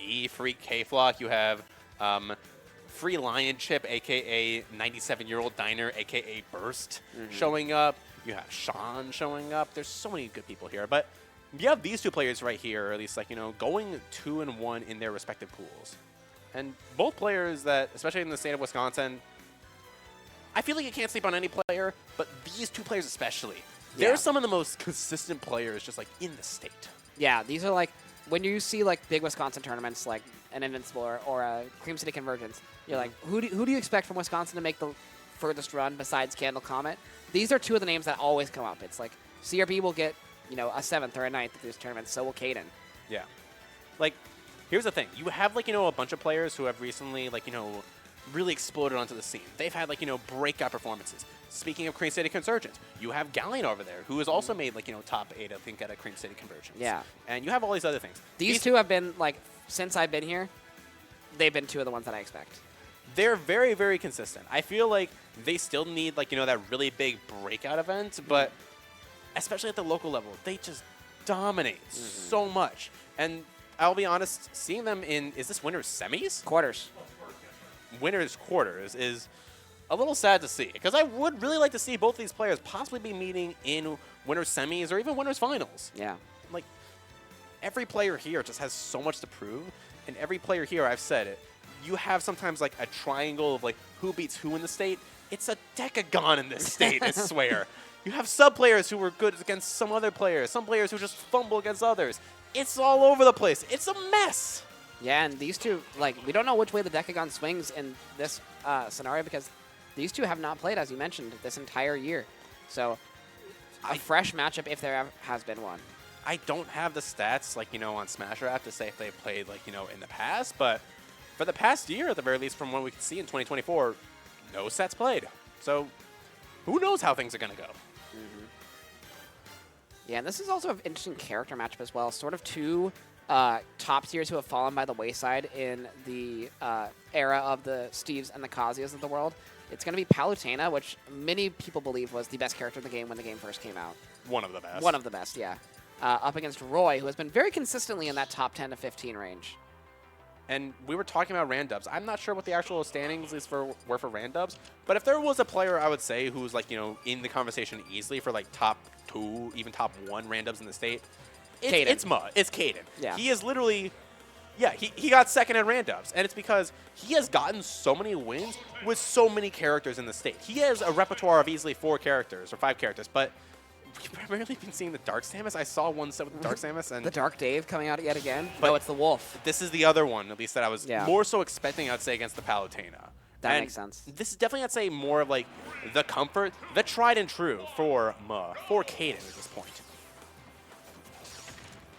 E, free K-Flock. You have free Lion Chip, a.k.a. 97-year-old Diner, a.k.a. Burst, showing up. You have Sean showing up. There's so many good people here. But you have these two players right here, or at least, like, you know, going 2-1 in their respective pools. And both players that, especially in the state of Wisconsin, I feel like you can't sleep on any player, but these two players especially. They're some of the most consistent players just, like, in the state. Yeah, these are, like, when you see, like, big Wisconsin tournaments, like an Invincible or a Cream City Convergence, you're like, who do you expect from Wisconsin to make the furthest run besides Candle Comet? These are two of the names that always come up. It's like CRB will get, you know, a 7th or a 9th of these tournaments, so will Caden. Yeah. Like, here's the thing. You have, like, you know, a bunch of players who have recently, like, you know, really exploded onto the scene. They've had, like, you know, breakout performances. Speaking of Cream City Convergence, you have Galleon over there, who has also made, like, you know, top 8, I think, at a Cream City Convergence. Yeah. And you have all these other things. These two have been, like, since I've been here, they've been two of the ones that I expect. They're very, very consistent. I feel like they still need, like, you know, that really big breakout event, but especially at the local level, they just dominate so much. And I'll be honest, seeing them in, is this winners semis? Quarters. Winners quarters is a little sad to see, because I would really like to see both of these players possibly be meeting in winners semis or even winners finals. Yeah. Like, every player here just has so much to prove, and every player here, I've said it, you have sometimes, like, a triangle of, like, who beats who in the state. It's a decagon in this state, I swear. You have sub-players who are good against some other players, some players who just fumble against others. It's all over the place. It's a mess. Yeah, and these two, like, we don't know which way the decagon swings in this scenario because these two have not played, as you mentioned, this entire year. So, a fresh matchup if there has been one. I don't have the stats, like, you know, on Smash Rap to say if they've played, like, you know, in the past, but for the past year, at the very least, from what we can see in 2024, no sets played. So, who knows how things are going to go. Yeah, and this is also an interesting character matchup as well. Sort of two top tiers who have fallen by the wayside in the era of the Steves and the Kazuya's of the world. It's going to be Palutena, which many people believe was the best character in the game when the game first came out. One of the best. One of the best, yeah. Up against Roy, who has been very consistently in that top 10 to 15 range. And we were talking about Randubs. I'm not sure what the actual standings were for Randubs, but if there was a player, I would say, who's, like, you know, in the conversation easily for, like, top 2, even top 1 Randubs in the state, it's Mud. It's Caden. Yeah. He is literally, yeah, he got second at Randubs, and it's because he has gotten so many wins with so many characters in the state. He has a repertoire of easily 4 characters or 5 characters, but we've primarily been seeing the Dark Samus. I saw one set with the Dark Samus. And the Dark Dave coming out yet again? But no, it's the Wolf. This is the other one, at least, that I was more so expecting, I'd say, against the Palutena. That makes sense. This is definitely, I'd say, more of, like, the comfort, the tried and true for Caden at this point.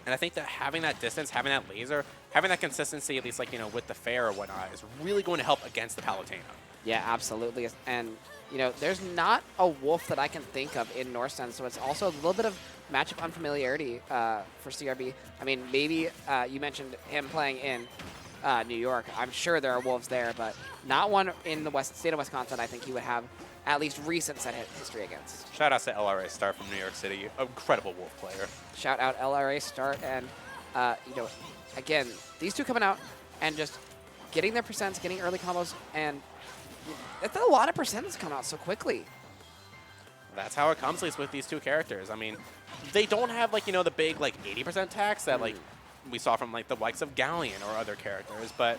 And I think that having that distance, having that laser, having that consistency, at least, like, you know, with the fair or whatnot, is really going to help against the Palutena. Yeah, absolutely. And, you know, there's not a Wolf that I can think of in Northsend, so it's also a little bit of matchup unfamiliarity for CRB. I mean, maybe you mentioned him playing in New York. I'm sure there are Wolves there, but not one in the state of Wisconsin I think he would have at least recent set history against. Shout out to LRA Star from New York City, incredible Wolf player. Shout out LRA Start, and you know, again, these two coming out and just getting their percents, getting early combos, and it's a lot of percents come out so quickly. That's how it comes, at least with these two characters. I mean, they don't have, like, you know, the big, like, 80% tax that, like, we saw from, like, the likes of Galleon or other characters, but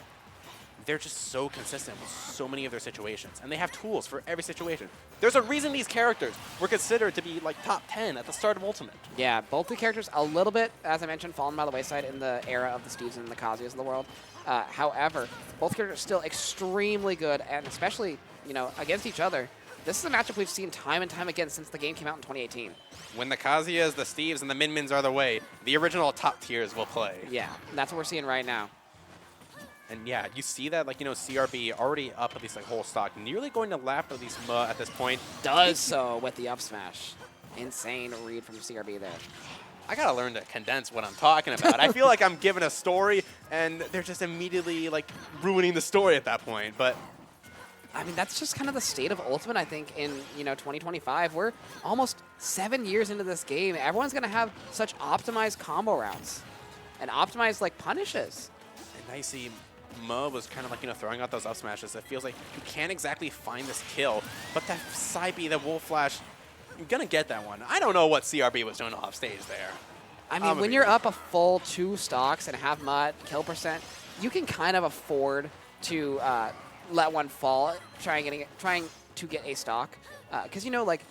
they're just so consistent with so many of their situations, and they have tools for every situation. There's a reason these characters were considered to be, like, top 10 at the start of Ultimate. Yeah, both the characters a little bit, as I mentioned, fallen by the wayside in the era of the Steves and the Kazuya's of the world. However, both characters are still extremely good, and especially, you know, against each other. This is a matchup we've seen time and time again since the game came out in 2018. When the Kazuyas, the Steves, and the Min-Mins are the way, the original top tiers will play. Yeah, that's what we're seeing right now. And yeah, you see that, like, you know, CRB already up at least, like, whole stock, nearly going to lap at least at this point. Does so with the up smash. Insane read from CRB there. I gotta learn to condense what I'm talking about. I feel like I'm giving a story, and they're just immediately, like, ruining the story at that point. But I mean, that's just kind of the state of Ultimate, I think, in, you know, 2025. We're almost 7 years into this game. Everyone's gonna have such optimized combo routes and optimized, like, punishes. And now you see Mo was kind of like, throwing out those up smashes. It feels like you can't exactly find this kill, but that side B, that Wolf Flash, you're going to get that one. I don't know what CRB was doing off stage there. I mean, when you're up a full 2 stocks and have Mutt kill percent, you can kind of afford to let one fall, trying to get a stock. Because, like,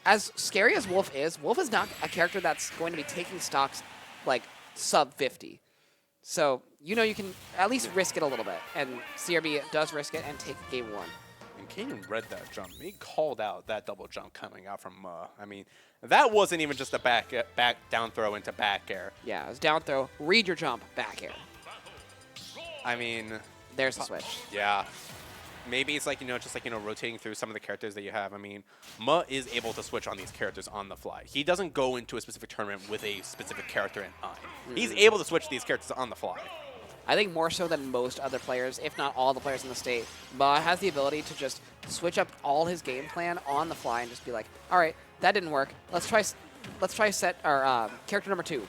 as scary as Wolf is not a character that's going to be taking stocks, like, sub 50. So, you can at least risk it a little bit. And CRB does risk it and take game 1. And Kaden read that jump. He called out that double jump coming out from I mean, that wasn't even just a back down throw into back air. Yeah, it was down throw, read your jump, back air. I mean... There's the switch. Yeah. Maybe it's like, just like, rotating through some of the characters that you have. I mean, Mutt is able to switch on these characters on the fly. He doesn't go into a specific tournament with a specific character in mind. He's able to switch these characters on the fly. I think more so than most other players, if not all the players in the state, Mutt has the ability to just switch up all his game plan on the fly and just be like, all right, that didn't work. Let's try set our character number 2.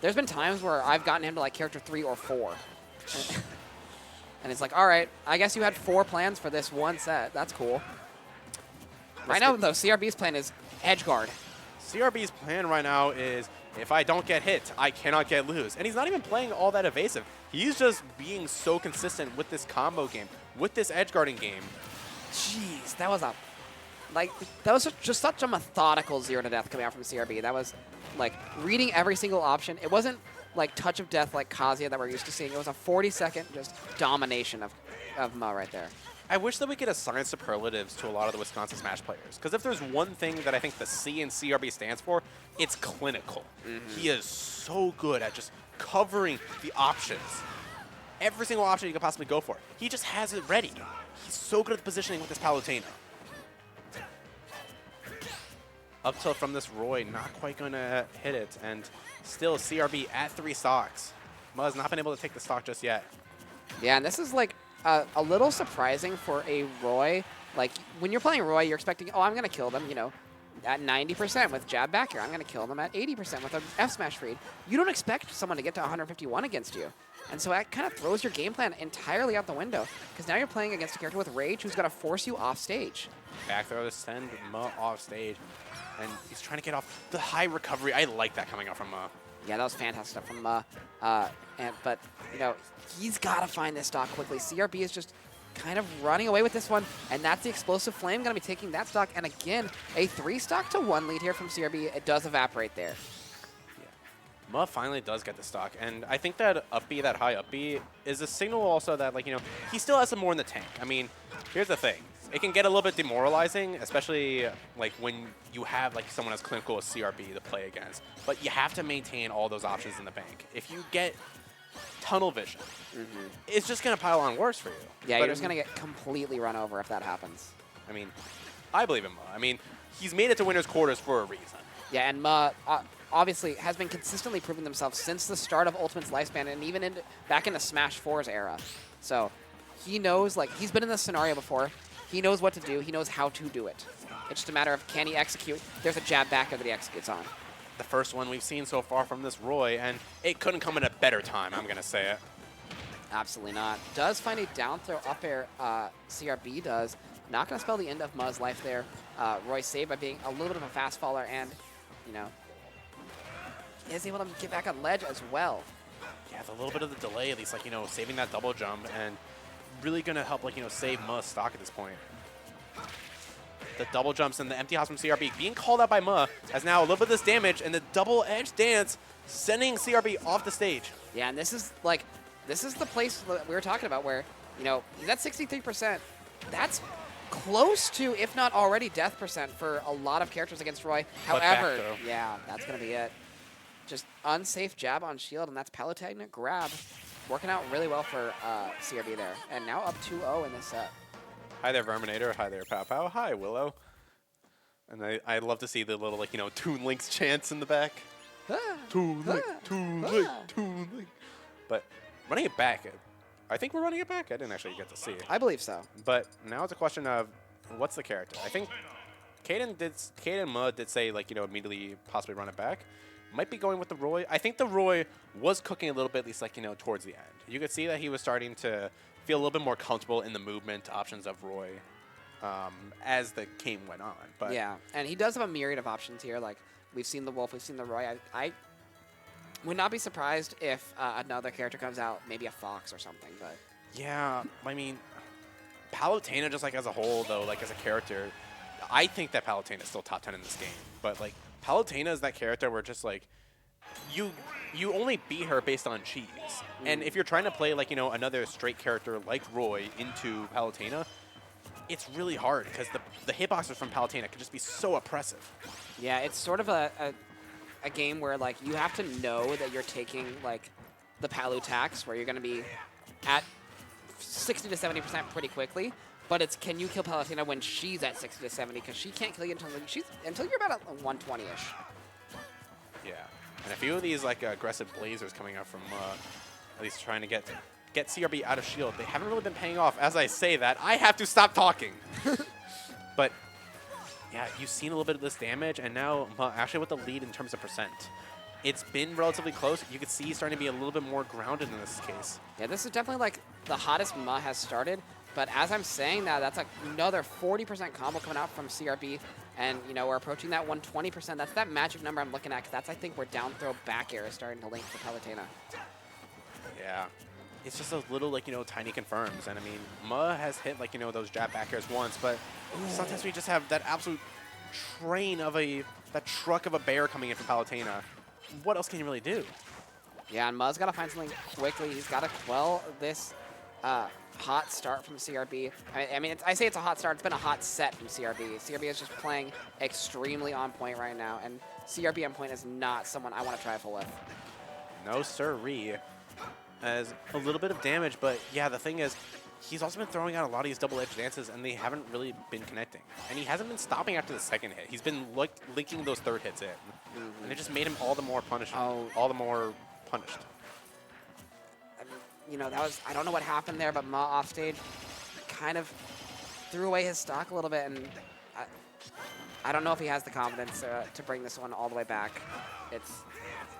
There's been times where I've gotten him to like character 3 or 4. And it's like, all right, I guess you had 4 plans for this one set. That's cool. Right now, though, CRB's plan is edge guard. CRB's plan right now is, if I don't get hit, I cannot get loose. And he's not even playing all that evasive. He's just being so consistent with this combo game, with this edge guarding game. Jeez, that was just such a methodical 0 to death coming out from CRB. That was like reading every single option. It wasn't like touch of death like Kazuya that we're used to seeing. It was a 40-second just domination of Ma right there. I wish that we could assign superlatives to a lot of the Wisconsin Smash players. Because if there's one thing that I think the C in CRB stands for, it's clinical. He is so good at just covering the options. Every single option you could possibly go for. He just has it ready. He's so good at the positioning with this Palutena. Up tilt from this Roy, not quite going to hit it. And still CRB at 3 stocks. Ma has not been able to take the stock just yet. Yeah, and this is like a little surprising for a Roy. Like, when you're playing Roy, you're expecting, oh, I'm going to kill them, at 90% with jab back here. I'm going to kill them at 80% with an F smash read. You don't expect someone to get to 151 against you. And so that kind of throws your game plan entirely out the window, because now you're playing against a character with Rage who's going to force you off stage. Back throw to send Ma off stage. And he's trying to get off the high recovery. I like that coming out from Ma. Yeah, that was fantastic stuff from Ma. But, he's got to find this stock quickly. CRB is just kind of running away with this one, and that's the Explosive Flame going to be taking that stock. And again, a 3 stock to 1 lead here from CRB. It does evaporate there. Yeah. Ma finally does get the stock, and I think that up B, that high up B, is a signal also that, he still has some more in the tank. I mean, here's the thing. It can get a little bit demoralizing, especially when you have someone as clinical as CRB to play against. But you have to maintain all those options in the bank. If you get tunnel vision, it's just going to pile on worse for you. Yeah, you're just going to get completely run over if that happens. I mean, I believe in Ma. I mean, he's made it to winner's quarters for a reason. Yeah, and Ma obviously has been consistently proving themselves since the start of Ultimate's lifespan and even back into Smash 4's era. So he knows, he's been in this scenario before. He knows what to do. He knows how to do it. It's just a matter of, can he execute? There's a jab backer that he executes on. The first one we've seen so far from this Roy, and it couldn't come at a better time, I'm going to say it. Absolutely not. Does find a down throw up air, CRB does. Not going to spell the end of Ma's life there. Roy saved by being a little bit of a fast faller, and, he is able to get back on ledge as well. Yeah, it's a little bit of the delay, at least, saving that double jump, and really going to help, save Ma's stock at this point. The double jumps and the empty house from CRB being called out by Ma has now a little bit of this damage, and the double edge dance sending CRB off the stage. Yeah, and this is the place that we were talking about where, he's at 63%. That's close to, if not already, death percent for a lot of characters against Roy. However, yeah, that's going to be it. Just unsafe jab on shield, and that's Palutena grab. Working out really well for CRB there. And now up 2-0 in this set. Hi there, Verminator. Hi there, Pow Pow. Hi, Willow. And I love to see the little, Toon Link's chants in the back. Toon Link, Toon Link, Toon Link. But running it back, I think we're running it back. I didn't actually get to see it. I believe so. But now it's a question of what's the character. I think Kaden Ma did say, immediately possibly run it back. might be going with the Roy. I think the Roy was cooking a little bit, at least towards the end. You could see that he was starting to feel a little bit more comfortable in the movement options of Roy as the game went on. But yeah, and he does have a myriad of options here. Like, we've seen the Wolf, we've seen the Roy. I would not be surprised if another character comes out, maybe a Fox or something. But yeah, I mean, Palutena, just as a whole, though, as a character, I think that Palutena is still top 10 in this game. But Palutena is that character where just you only beat her based on cheese. And if you're trying to play another straight character like Roy into Palutena, it's really hard because the hitboxes from Palutena can just be so oppressive. yeah, it's sort of a game where you have to know that you're taking the Palu tax, where you're going to be at 60 to 70% pretty quickly. But it's, can you kill Palutena when she's at 60 to 70? Because she can't kill you until you're about at 120-ish. Yeah, and a few of these aggressive blazers coming out from at least trying to get CRB out of shield, they haven't really been paying off. As I say that, I have to stop talking. But yeah, you've seen a little bit of this damage, and now actually with the lead in terms of percent, it's been relatively close. You can see he's starting to be a little bit more grounded in this case. Yeah, this is definitely the hottest Ma has started. But as I'm saying that, that's another 40% combo coming out from CRB. And, we're approaching that 120%. That's that magic number I'm looking at, because that's, I think, where down throw back air is starting to link for Palutena. Yeah. It's just those little, tiny confirms. And, I mean, Ma has hit, those jab back airs once. But sometimes we just have that absolute train of that truck of a bear coming in from Palutena. What else can you really do? Yeah, and Ma's got to find something quickly. He's got to quell this hot start from CRB. I mean, I say it's a hot start. It's been a hot set from CRB. CRB is just playing extremely on point right now, and CRB on point is not someone I want to trifle with. No sirree. As a little bit of damage, but yeah, the thing is, he's also been throwing out a lot of these double-edged dances, and they haven't really been connecting. And he hasn't been stopping after the second hit. He's been linking those third hits in, and it just made him all the more punished. All the more punished. That was, I don't know what happened there, but Ma off stage kind of threw away his stock a little bit, and I don't know if he has the confidence to bring this one all the way back. It's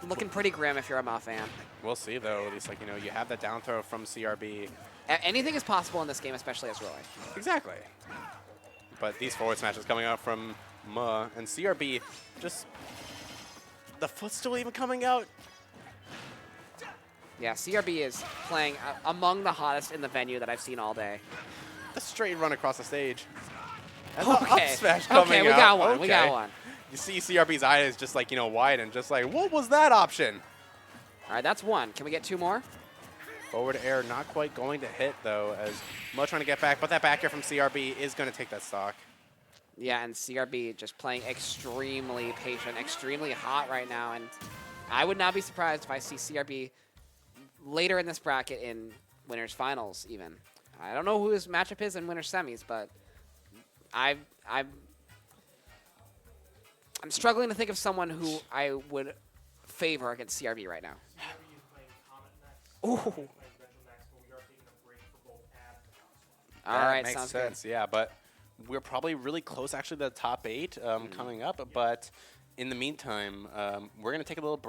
looking pretty grim if you're a Ma fan. We'll see, though. At least, you have that down throw from CRB. Anything is possible in this game, especially as Roy. Exactly. But these forward smashes coming out from Ma and CRB, just the footstool even coming out. Yeah, CRB is playing among the hottest in the venue that I've seen all day. The straight run across the stage. And the up smash coming out. We got one. Okay. We got one. You see CRB's eyes just widen, just what was that option? All right, that's one. Can we get two more? Forward air not quite going to hit, though, as Mo trying to get back. But that back air from CRB is going to take that stock. Yeah, and CRB just playing extremely patient, extremely hot right now. And I would not be surprised if I see CRB later in this bracket in winners finals even. I don't know who his matchup is in winners semis, but I'm struggling to think of someone who I would favor against CRB right now. Ooh. All right, makes sounds sense. good. Yeah, but we're probably really close actually to the top 8 coming up. But in the meantime, we're going to take a little break.